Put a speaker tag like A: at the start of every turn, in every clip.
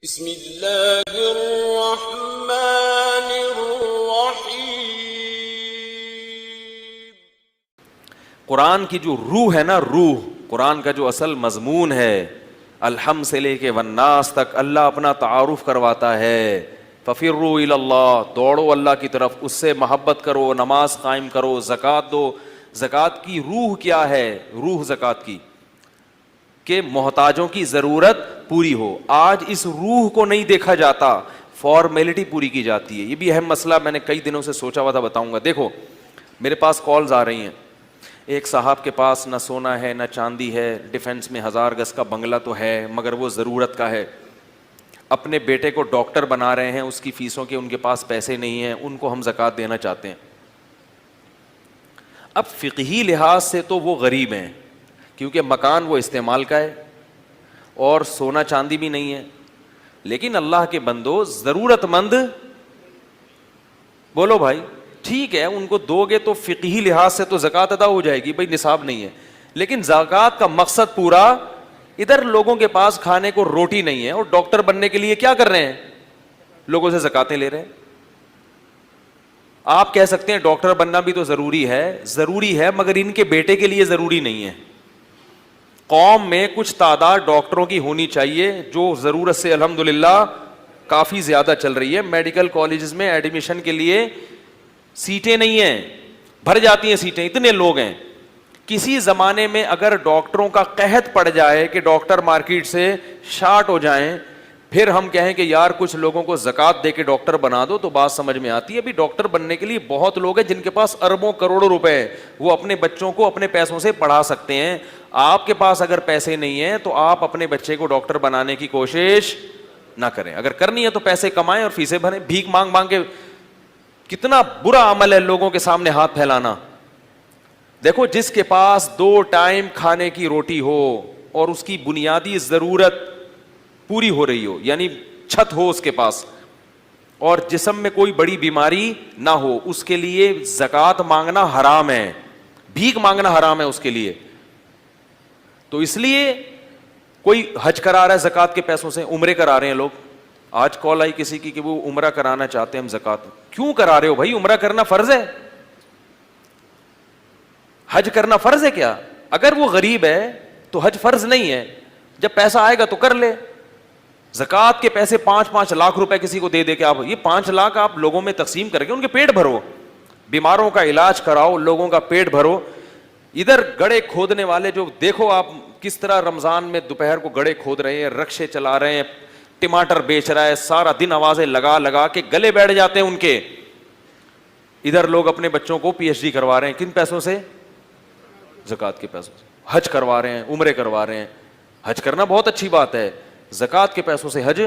A: بسم اللہ الرحمن الرحیم۔
B: قرآن کی جو روح ہے نا، روح قرآن کا جو اصل مضمون ہے، الحم سے لے کے والناس تک اللہ اپنا تعارف کرواتا ہے۔ ففروا الی اللہ، دوڑو اللہ کی طرف، اس سے محبت کرو، نماز قائم کرو، زکوٰۃ دو۔ زکوٰۃ کی روح کیا ہے؟ روح زکوٰۃ کی کہ محتاجوں کی ضرورت پوری ہو۔ آج اس روح کو نہیں دیکھا جاتا، فارمیلٹی پوری کی جاتی ہے۔ یہ بھی اہم مسئلہ میں نے کئی دنوں سے سوچا ہوا تھا، بتاؤں گا۔ دیکھو میرے پاس کالز آ رہی ہیں، ایک صاحب کے پاس نہ سونا ہے نہ چاندی ہے، ڈیفنس میں 1000 گز کا بنگلہ تو ہے مگر وہ ضرورت کا ہے، اپنے بیٹے کو ڈاکٹر بنا رہے ہیں، اس کی فیسوں کے ان کے پاس پیسے نہیں ہیں، ان کو ہم زکوٰۃ دینا چاہتے ہیں۔ اب فقہی لحاظ سے تو وہ غریب ہیں، کیونکہ مکان وہ استعمال کا ہے اور سونا چاندی بھی نہیں ہے، لیکن اللہ کے بندو ضرورت مند، بولو بھائی ٹھیک ہے، ان کو دو گے تو فقہی لحاظ سے تو زکوٰۃ ادا ہو جائے گی، بھائی نصاب نہیں ہے، لیکن زکوٰۃ کا مقصد پورا، ادھر لوگوں کے پاس کھانے کو روٹی نہیں ہے اور ڈاکٹر بننے کے لیے کیا کر رہے ہیں؟ لوگوں سے زکوٰۃیں لے رہے ہیں۔ آپ کہہ سکتے ہیں ڈاکٹر بننا بھی تو ضروری ہے مگر ان کے بیٹے کے لیے ضروری نہیں ہے۔ قوم میں کچھ تعداد ڈاکٹروں کی ہونی چاہیے جو ضرورت سے الحمدللہ کافی زیادہ چل رہی ہے۔ میڈیکل کالجز میں ایڈمیشن کے لیے سیٹیں نہیں ہیں، بھر جاتی ہیں سیٹیں، اتنے لوگ ہیں۔ کسی زمانے میں اگر ڈاکٹروں کا قحط پڑ جائے کہ ڈاکٹر مارکیٹ سے شارٹ ہو جائیں، پھر ہم کہیں کہ یار کچھ لوگوں کو زکوٰۃ دے کے ڈاکٹر بنا دو تو بات سمجھ میں آتی ہے۔ ابھی ڈاکٹر بننے کے لیے بہت لوگ ہیں جن کے پاس اربوں کروڑوں روپے ہیں، وہ اپنے بچوں کو اپنے پیسوں سے پڑھا سکتے ہیں۔ آپ کے پاس اگر پیسے نہیں ہیں تو آپ اپنے بچے کو ڈاکٹر بنانے کی کوشش نہ کریں، اگر کرنی ہے تو پیسے کمائیں اور فیسیں بھریں۔ بھیک مانگ مانگ کے کتنا برا عمل ہے لوگوں کے سامنے ہاتھ پھیلانا۔ دیکھو جس کے پاس 2 ٹائم کھانے کی روٹی ہو اور اس کی بنیادی ضرورت پوری ہو رہی ہو، یعنی چھت ہو اس کے پاس، اور جسم میں کوئی بڑی بیماری نہ ہو، اس کے لیے زکوٰۃ مانگنا حرام ہے، بھیک مانگنا حرام ہے اس کے لیے۔ تو اس لیے کوئی حج کرا رہا ہے زکوٰۃ کے پیسوں سے، عمرے کرا رہے ہیں لوگ۔ آج کال آئی کسی کی کہ وہ عمرہ کرانا چاہتے ہیں ہم زکوٰۃ۔ کیوں کرا رہے ہو بھائی؟ عمرہ کرنا فرض ہے؟ حج کرنا فرض ہے کیا؟ اگر وہ غریب ہے تو حج فرض نہیں ہے، جب پیسہ آئے گا تو کر لے۔ زکوٰۃ کے پیسے 5-5 لاکھ روپے کسی کو دے دے کے آپ یہ 5 لاکھ آپ لوگوں میں تقسیم کر کے ان کے پیٹ بھرو، بیماروں کا علاج کراؤ، لوگوں کا پیٹ بھرو۔ ادھر گڑھے کھودنے والے جو دیکھو آپ کس طرح رمضان میں دوپہر کو گڑھے کھود رہے ہیں، رکشے چلا رہے ہیں، ٹماٹر بیچ رہا ہے، سارا دن آوازیں لگا لگا کے گلے بیٹھ جاتے ہیں ان کے۔ ادھر لوگ اپنے بچوں کو پی ایچ ڈی کروا رہے ہیں، کن پیسوں سے؟ زکوٰۃ کے پیسوں سے۔ حج کروا رہے ہیں، عمرے کروا رہے ہیں۔ حج کرنا بہت اچھی بات ہے، زکوٰۃ کے پیسوں سے حج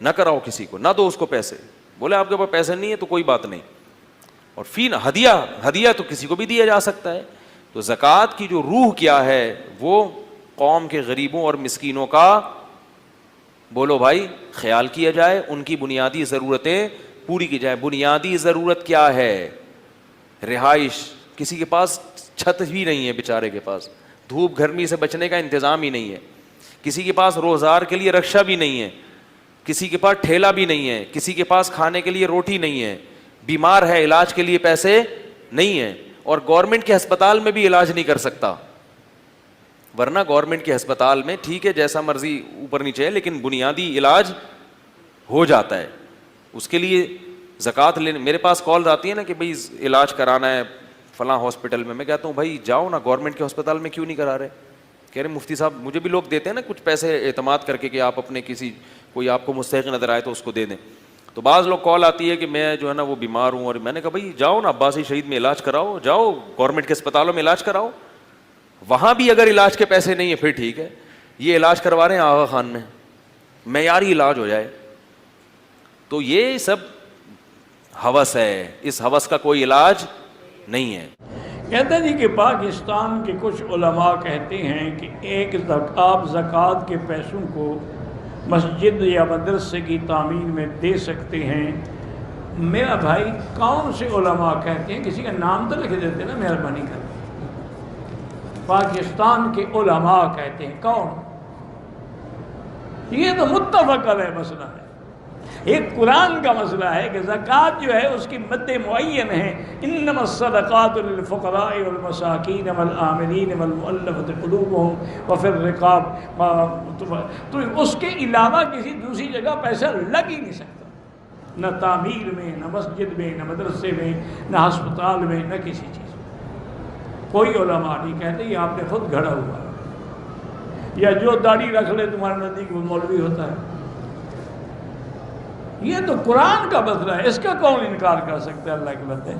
B: نہ کراؤ کسی کو، نہ دو اس کو پیسے۔ بولے آپ کے پاس پیسے نہیں ہے تو کوئی بات نہیں، اور فی ہدیہ تو کسی کو بھی دیا جا سکتا ہے۔ تو زکوٰۃ کی جو روح کیا ہے وہ قوم کے غریبوں اور مسکینوں کا، بولو بھائی، خیال کیا جائے، ان کی بنیادی ضرورتیں پوری کی جائے۔ بنیادی ضرورت کیا ہے؟ رہائش۔ کسی کے پاس چھت بھی نہیں ہے بیچارے کے پاس، دھوپ گرمی سے بچنے کا انتظام ہی نہیں ہے، کسی کے پاس روزگار کے لیے رکشہ بھی نہیں ہے، کسی کے پاس ٹھیلا بھی نہیں ہے، کسی کے پاس کھانے کے لیے روٹی نہیں ہے، بیمار ہے علاج کے لیے پیسے نہیں ہیں، اور گورنمنٹ کے ہسپتال میں بھی علاج نہیں کر سکتا۔ ورنہ گورنمنٹ کے ہسپتال میں ٹھیک ہے جیسا مرضی اوپر نیچے ہے لیکن بنیادی علاج ہو جاتا ہے۔ اس کے لیے زکوٰۃ لینے میرے پاس کالز آتی ہیں نا کہ بھائی علاج کرانا ہے فلاں ہاسپٹل میں کہتا ہوں بھائی جاؤ نا گورنمنٹ کے ہسپتال میں، کیوں نہیں کرا رہے؟ کہہ رہے مفتی صاحب مجھے بھی لوگ دیتے ہیں نا کچھ پیسے اعتماد کر کے کہ آپ اپنے کسی کوئی آپ کو مستحق نظر آئے تو اس کو دے دیں۔ تو بعض لوگ کال آتی ہے کہ میں جو ہے نا وہ بیمار ہوں، اور میں نے کہا بھائی جاؤ نا عباسی شہید میں علاج کراؤ، جاؤ گورنمنٹ کے اسپتالوں میں علاج کراؤ۔ وہاں بھی اگر علاج کے پیسے نہیں ہیں پھر ٹھیک ہے، یہ علاج کروا رہے ہیں آغا خان میں، معیاری علاج ہو جائے۔ تو یہ سب ہوس ہے، اس ہوس کا کوئی علاج نہیں ہے۔
C: کہتے ہیں جی کہ پاکستان کے کچھ علماء کہتے ہیں کہ آپ زکوٰۃ کے پیسوں کو مسجد یا مدرسے کی تعمیر میں دے سکتے ہیں۔ میرا بھائی کون سے علماء کہتے ہیں؟ کسی کا نام تو لکھ دیتے نا مہربانی کر کے۔ پاکستان کے علماء کہتے ہیں، کون؟ یہ تو متفق علیہ مسئلہ ہے. ایک قرآن کا مسئلہ ہے کہ زکوٰۃ جو ہے اس کی مد معین ہے. انما الصدقات للفقراء والمساکین والعاملین والمؤلفۃ قلوبهم وفی الرقاب. تو اس کے علاوہ کسی دوسری جگہ پیسہ لگ ہی نہیں سکتا، نہ تعمیر میں، نہ مسجد میں، نہ مدرسے میں، نہ ہسپتال میں، نہ کسی چیز میں. کوئی علماء نہیں کہتے یہ آپ نے خود گھڑا ہوا ہے، یا جو داڑھی رکھ لے تمہارے نزدیک وہ مولوی ہوتا ہے. یہ تو قرآن کا مسئلہ ہے، اس کا کون انکار کر سکتا ہے؟ اللہ کے بندے.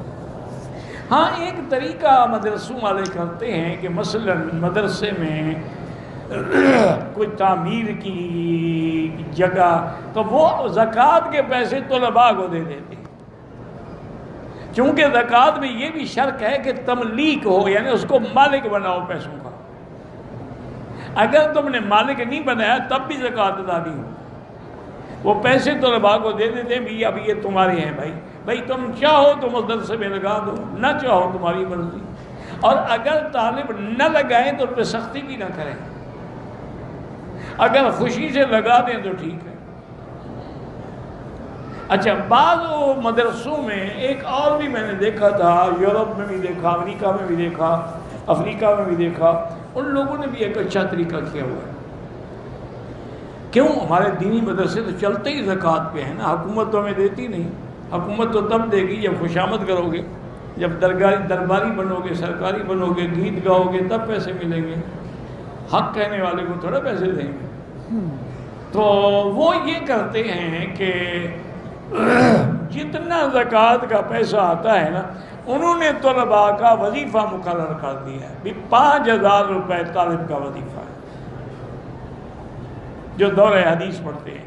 C: ہاں ایک طریقہ مدرسوں والے کرتے ہیں کہ مثلا مدرسے میں کوئی تعمیر کی جگہ تو وہ زکوٰۃ کے پیسے طلباء کو دے دیتے ہیں، چونکہ زکوٰۃ میں یہ بھی شرط ہے کہ تملیک ہو، یعنی اس کو مالک بناؤ پیسوں کا. اگر تم نے مالک نہیں بنایا تب بھی زکوٰۃ ادا نہیں ہو. وہ پیسے طلباء کو دے دیتے ہیں، بھی اب یہ تمہارے ہیں بھائی تم چاہو تو مدرسے میں لگا دو، نہ چاہو تمہاری مرضی. اور اگر طالب نہ لگائیں تو ان پہ سختی بھی نہ کریں، اگر خوشی سے لگا دیں تو ٹھیک ہے. اچھا بعض مدرسوں میں ایک اور بھی میں نے دیکھا تھا، یورپ میں بھی دیکھا، امریکہ میں بھی دیکھا، افریقہ میں بھی دیکھا، ان لوگوں نے بھی ایک اچھا طریقہ کیا ہوا ہے. کیوں؟ ہمارے دینی مدرسے تو چلتے ہی زکوٰۃ پہ ہیں نا. حکومت تو ہمیں دیتی نہیں. حکومت تو تب دے گی جب خوشامد کرو گے، جب درباری بنو گے، سرکاری بنو گے، گیت گاؤ گے، تب پیسے ملیں گے. حق کہنے والے کو تھوڑا پیسے دیں گے. تو وہ یہ کرتے ہیں کہ جتنا زکوٰۃ کا پیسہ آتا ہے نا، انہوں نے طلباء کا وظیفہ مقرر کر دیا ہے. 5,000 روپے طالب کا وظیفہ ہے جو دورہ حدیث پڑھتے ہیں.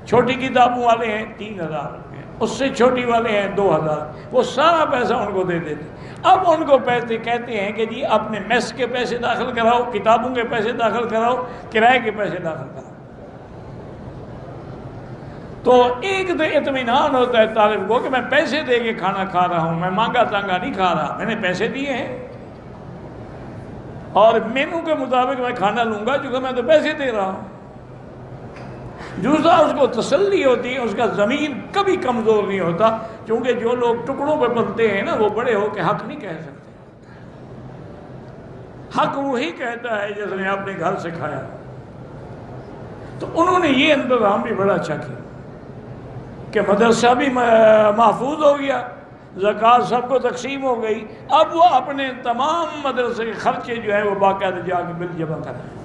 C: چھوٹی کتابوں والے ہیں 3,000 روپے، اس سے چھوٹی والے ہیں 2,000. وہ سارا پیسہ ان کو دے دیتے. اب ان کو پیسے کہتے ہیں کہ جی اپنے میس کے پیسے داخل کراؤ، کتابوں کے پیسے داخل کراؤ، کرائے کے پیسے داخل کراؤ. تو ایک تو اطمینان ہوتا ہے طالب کو کہ میں پیسے دے کے کھانا کھا رہا ہوں، میں مانگا تانگا نہیں کھا رہا، میں نے پیسے دیے ہیں اور مینو کے مطابق میں کھانا لوں گا کیونکہ میں تو پیسے دے رہا ہوں. دوسرا اس کو تسلی ہوتی ہے، اس کا ضمیر کبھی کمزور نہیں ہوتا، کیونکہ جو لوگ ٹکڑوں پہ پلتے ہیں نا وہ بڑے ہو کے حق نہیں کہہ سکتے. حق وہی کہتا ہے جس نے اپنے گھر سے کھایا. تو انہوں نے یہ انتظام بھی بڑا اچھا کیا کہ مدرسہ بھی محفوظ ہو گیا، زکوٰۃ سب کو تقسیم ہو گئی. اب وہ اپنے تمام مدرسے کے خرچے جو ہیں وہ باقاعدہ جا کے بل جمع کر رہے ہیں.